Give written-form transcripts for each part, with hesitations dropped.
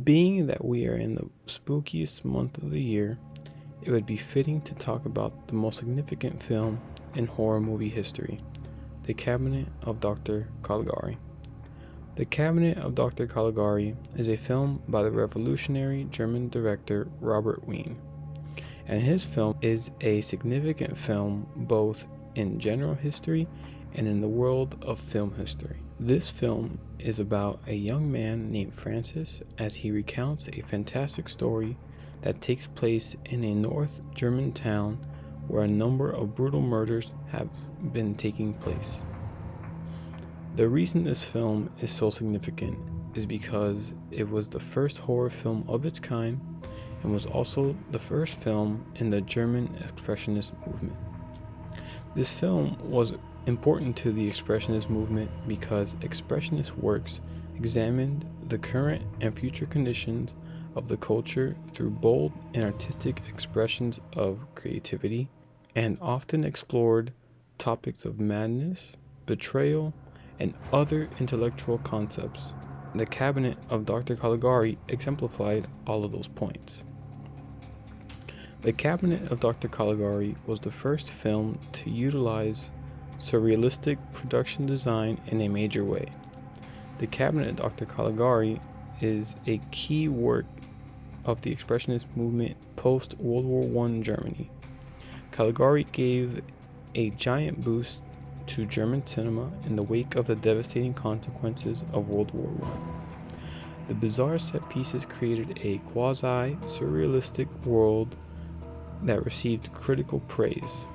Being that we are in the spookiest month of the year, it would be fitting to talk about the most significant film in horror movie history, The Cabinet of Dr. Caligari. The Cabinet of Dr. Caligari is a film by the revolutionary German director Robert Wien, and his film is a significant film both in general history and in the world of film history. This film is about a young man named Francis as he recounts a fantastic story that takes place in a North German town where a number of brutal murders have been taking place. The reason this film is so significant is because it was the first horror film of its kind and was also the first film in the German Expressionist movement. This film was important to the Expressionist movement because Expressionist works examined the current and future conditions of the culture through bold and artistic expressions of creativity, and often explored topics of madness, betrayal, and other intellectual concepts. The Cabinet of Dr. Caligari exemplified all of those points. The Cabinet of Dr. Caligari was the first film to utilize surrealistic production design in a major way. The Cabinet of Dr. Caligari is a key work of the Expressionist movement post-World War I Germany. Caligari gave a giant boost to German cinema in the wake of the devastating consequences of World War I. The bizarre set pieces created a quasi-surrealistic world that received critical praise.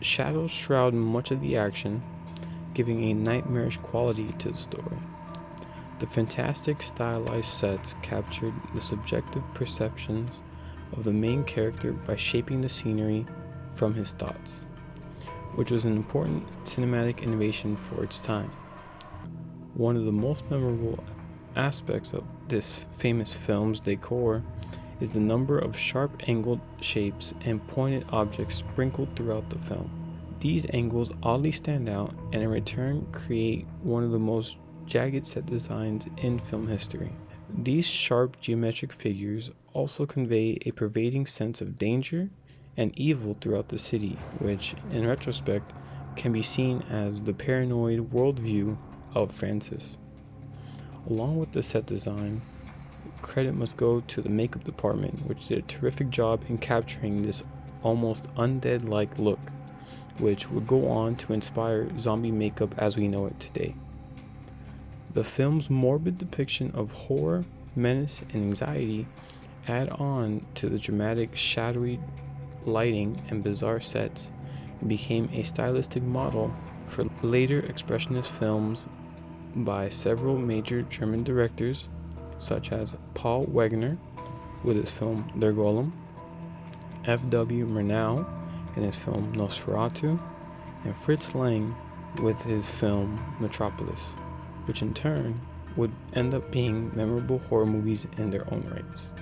Shadows shroud much of the action, giving a nightmarish quality to the story. The fantastic stylized sets captured the subjective perceptions of the main character by shaping the scenery from his thoughts, which was an important cinematic innovation for its time. One of the most memorable aspects of this famous film's decor is the number of sharp-angled shapes and pointed objects sprinkled throughout the film. These angles oddly stand out and in return create one of the most jagged set designs in film history. These sharp geometric figures also convey a pervading sense of danger and evil throughout the city, which, in retrospect, can be seen as the paranoid worldview of Francis. Along with the set design, credit must go to the makeup department, which did a terrific job in capturing this almost undead-like look, which would go on to inspire zombie makeup as we know it today. The film's morbid depiction of horror, menace, and anxiety add on to the dramatic, shadowy lighting and bizarre sets and became a stylistic model for later Expressionist films by several major German directors such as Paul Wegener with his film Der Golem, F.W. Murnau in his film Nosferatu, and Fritz Lang with his film Metropolis, which in turn would end up being memorable horror movies in their own rights.